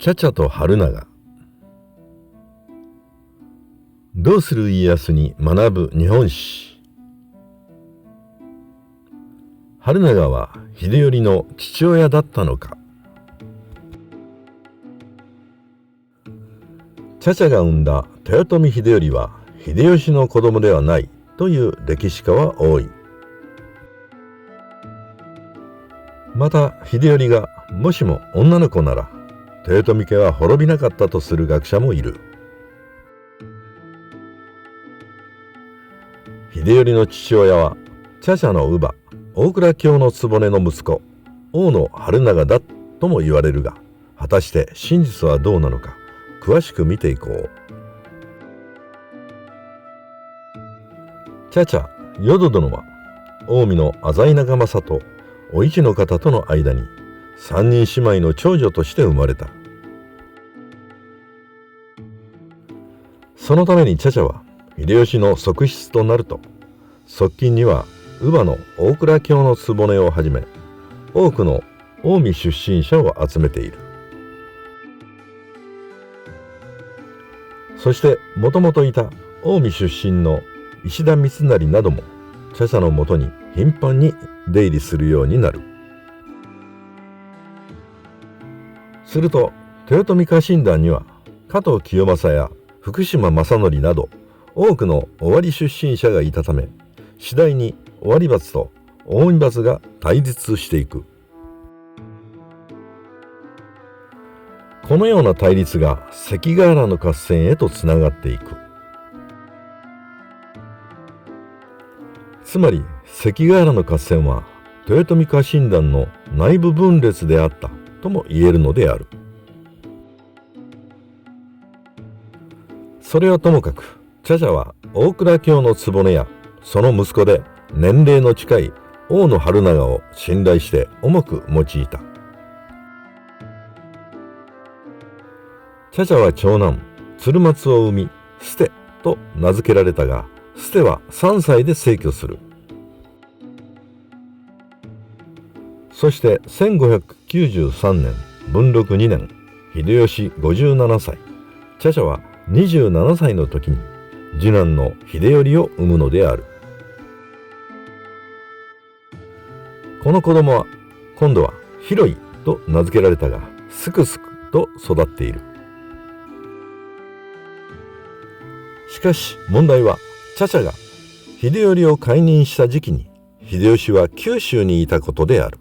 茶々と春長。どうする家康に学ぶ日本史。春長は秀頼の父親だったのか。茶々が生んだ豊臣秀頼は秀吉の子供ではないという歴史家は多い。また秀頼がもしも女の子なら豊臣家は滅びなかったとする学者もいる。秀頼の父親は茶々の乳母大蔵卿の局の息子大野春長だとも言われるが、果たして真実はどうなのか詳しく見ていこう。茶々淀殿は近江の浅井長政とお市の方との間に三人姉妹の長女として生まれた。そのために茶々は秀吉の側室となると、側近には乳母の大蔵卿の局をはじめ多くの近江出身者を集めている。そしてもともといた近江出身の石田三成なども茶々のもとに頻繁に出入りするようになる。すると豊臣家臣団には加藤清正や福島正則など多くの尾張出身者がいたため、次第に尾張閥と近江閥が対立していく。このような対立が関ヶ原の合戦へとつながっていく。つまり関ヶ原の合戦は豊臣家臣団の内部分裂であったとも言えるのである。それはともかく茶々は大蔵卿の局やその息子で年齢の近い大野春長を信頼して重く用いた。茶々は長男鶴松を産み捨と名付けられたが、捨は3歳で逝去する。そして1593年文禄2年秀吉57歳、茶々は27歳の時に次男の秀頼を産むのである。この子供は今度は広いと名付けられたが、すくすくと育っている。しかし問題は茶々が秀頼を解任した時期に秀吉は九州にいたことである。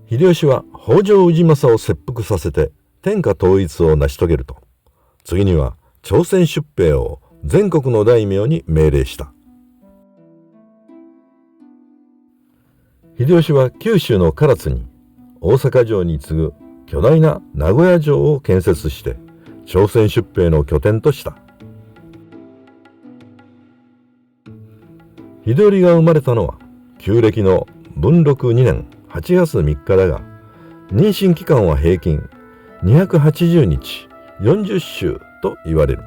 秀吉は北条氏政を切腹させて天下統一を成し遂げると、次には朝鮮出兵を全国の大名に命令した。秀吉は九州の唐津に大阪城に次ぐ巨大な名古屋城を建設して朝鮮出兵の拠点とした。秀頼が生まれたのは旧暦の文禄2年8月3日だが、妊娠期間は平均280日40週と言われる。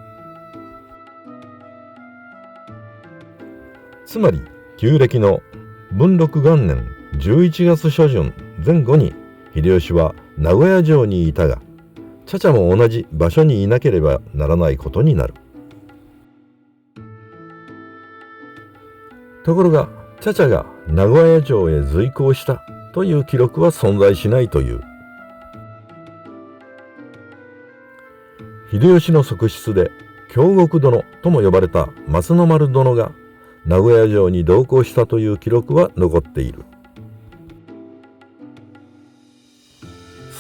つまり旧暦の文禄元年11月初旬前後に秀吉は名古屋城にいたが、茶々も同じ場所にいなければならないことになる。ところが茶々が名古屋城へ随行したという記録は存在しないという。秀吉の側室で京極殿とも呼ばれた松之丸殿が名古屋城に同行したという記録は残っている。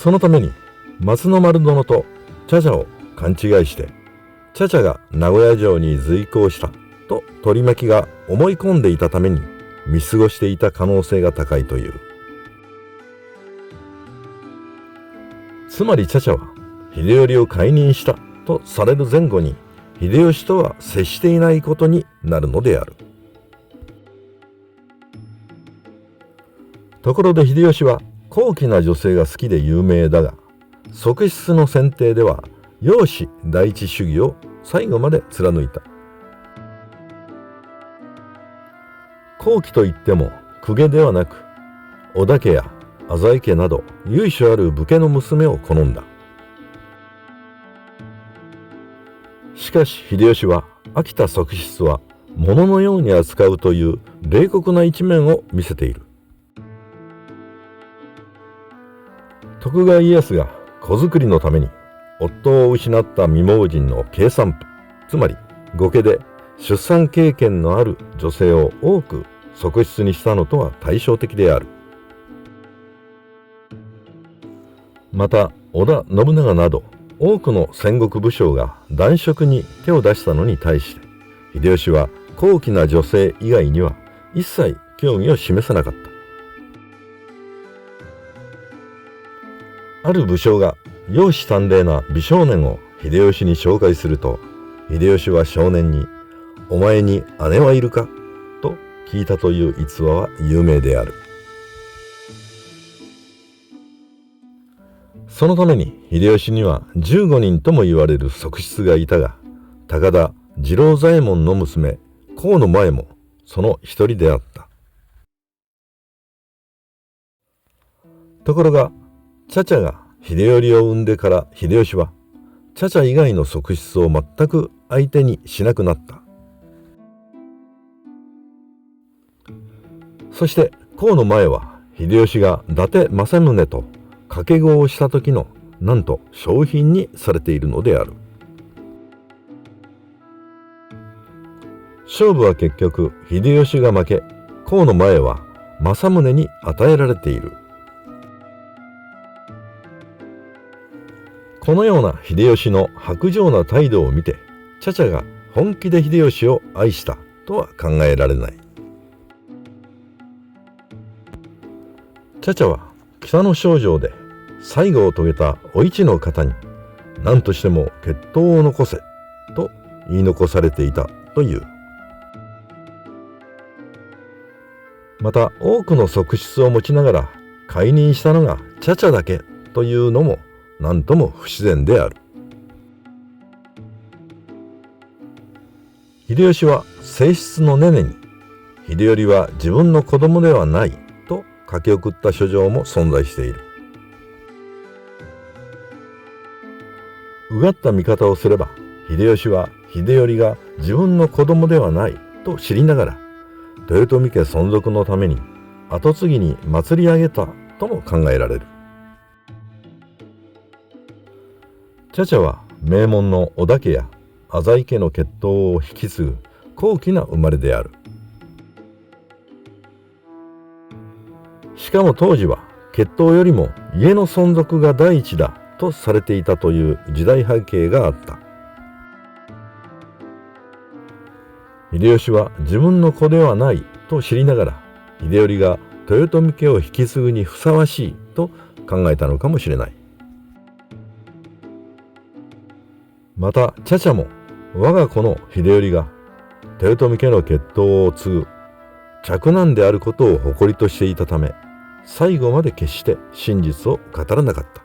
そのために松之丸殿と茶々を勘違いして茶々が名古屋城に随行したと取り巻きが思い込んでいたために見過ごしていた可能性が高いという。つまり茶々は秀頼を解任したとされる前後に秀吉とは接していないことになるのである。ところで秀吉は高貴な女性が好きで有名だが、側室の選定では容姿第一主義を最後まで貫いた。高貴といっても公家ではなく織田家や浅井家など由緒ある武家の娘を好んだ。しかし秀吉は秋田側室は物のように扱うという冷酷な一面を見せている。徳川家康が子作りのために夫を失った未亡人の継産婦、つまり後家で出産経験のある女性を多く側室にしたのとは対照的である。また織田信長など多くの戦国武将が男色に手を出したのに対して、秀吉は高貴な女性以外には一切興味を示さなかった。ある武将が容姿端麗な美少年を秀吉に紹介すると、秀吉は少年に「お前に姉はいるか?」と聞いたという逸話は有名である。そのために秀吉には15人とも言われる側室がいたが、高田次郎左衛門の娘河野麻恵もその一人であった。ところが茶々が秀頼を産んでから秀吉は茶々以外の側室を全く相手にしなくなった。そして河野麻恵は秀吉が伊達政宗と掛け子をした時のなんと賞品にされているのである。勝負は結局秀吉が負け、河野麻恵は政宗に与えられている。このような秀吉の薄情な態度を見て、茶々が本気で秀吉を愛したとは考えられない。茶々は北の少城で最後を遂げたお市の方に何としても血統を残せと言い残されていたという。また多くの側室を持ちながら解任したのが茶々だけというのも何とも不自然である。秀吉は正室のねねに秀頼は自分の子供ではないと書き送った書状も存在している。うがった見方をすれば、秀吉は秀頼が自分の子供ではないと知りながら豊臣家存続のために跡継ぎに祭り上げたとも考えられる。茶々は名門の織田家や浅井家の血統を引き継ぐ高貴な生まれである。しかも当時は血統よりも家の存続が第一だとされていたという時代背景があった。秀吉は自分の子ではないと知りながら秀頼が豊臣家を引き継ぐにふさわしいと考えたのかもしれない。また茶々も我が子の秀頼が豊臣家の血統を継ぐ嫡男であることを誇りとしていたため、最後まで決して真実を語らなかった。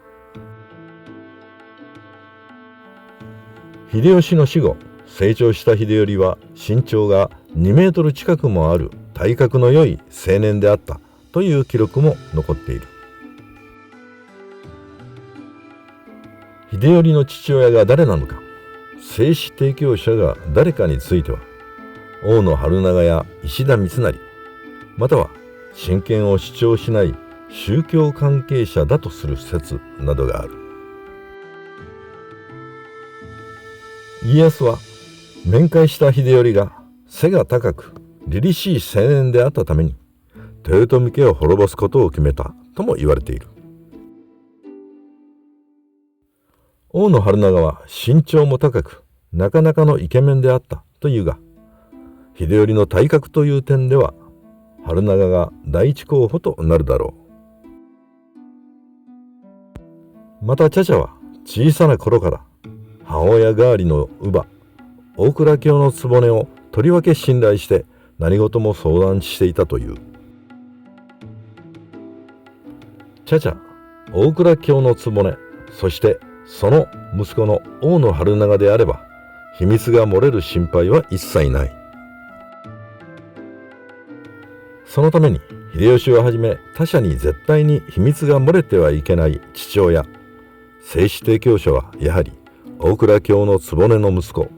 秀吉の死後、成長した秀頼は身長が2メートル近くもある体格の良い青年であったという記録も残っている。秀頼の父親が誰なのか、正史提供者が誰かについては、大野春長や石田三成、または親権を主張しない宗教関係者だとする説などがある。家康は面会した秀頼が背が高く凛々しい青年であったために豊臣家を滅ぼすことを決めたとも言われている。大野春長は身長も高くなかなかのイケメンであったというが、秀頼の体格という点では春長が第一候補となるだろう。また茶々は小さな頃から母親代わりの乳母大蔵卿の局をとりわけ信頼して何事も相談していたという。茶々、大蔵卿の局、そしてその息子の大野春長であれば秘密が漏れる心配は一切ない。そのために秀吉をはじめ他者に絶対に秘密が漏れてはいけない父親、正史提供者はやはり大蔵卿の局の息子、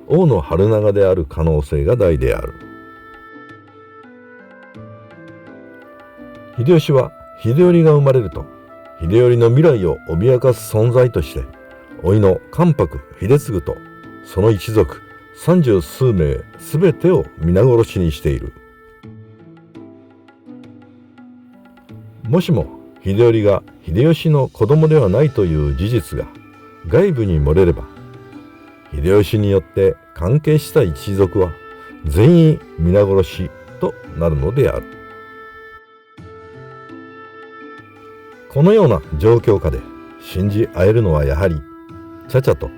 大野春長である可能性が大である。秀吉は秀頼が生まれると、秀頼の未来を脅かす存在として、甥の関白秀次とその一族30数名すべてを皆殺しにしている。もしも秀頼が秀吉の子供ではないという事実が外部に漏れれば、秀吉によって関係した一族は全員皆殺しとなるのである。このような状況下で信じ合えるのはやはり茶々と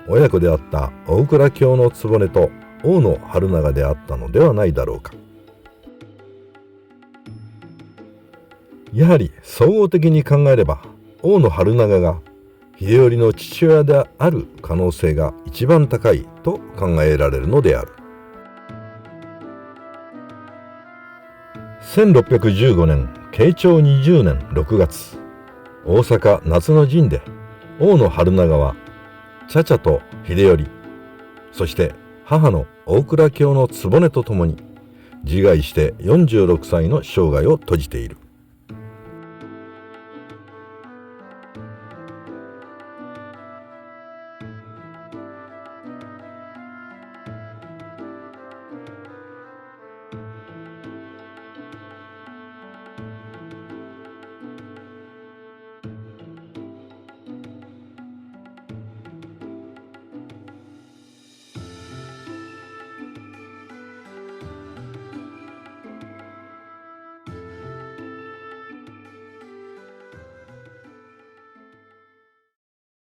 親子であった大蔵卿の局と大野春長であったのではないだろうか。やはり総合的に考えれば大野春長が秀頼の父親である可能性が一番高いと考えられるのである。1615年慶長20年6月、大阪夏の陣で大野春長は茶々と秀頼、そして母の大蔵卿の局とともに自害して46歳の生涯を閉じている。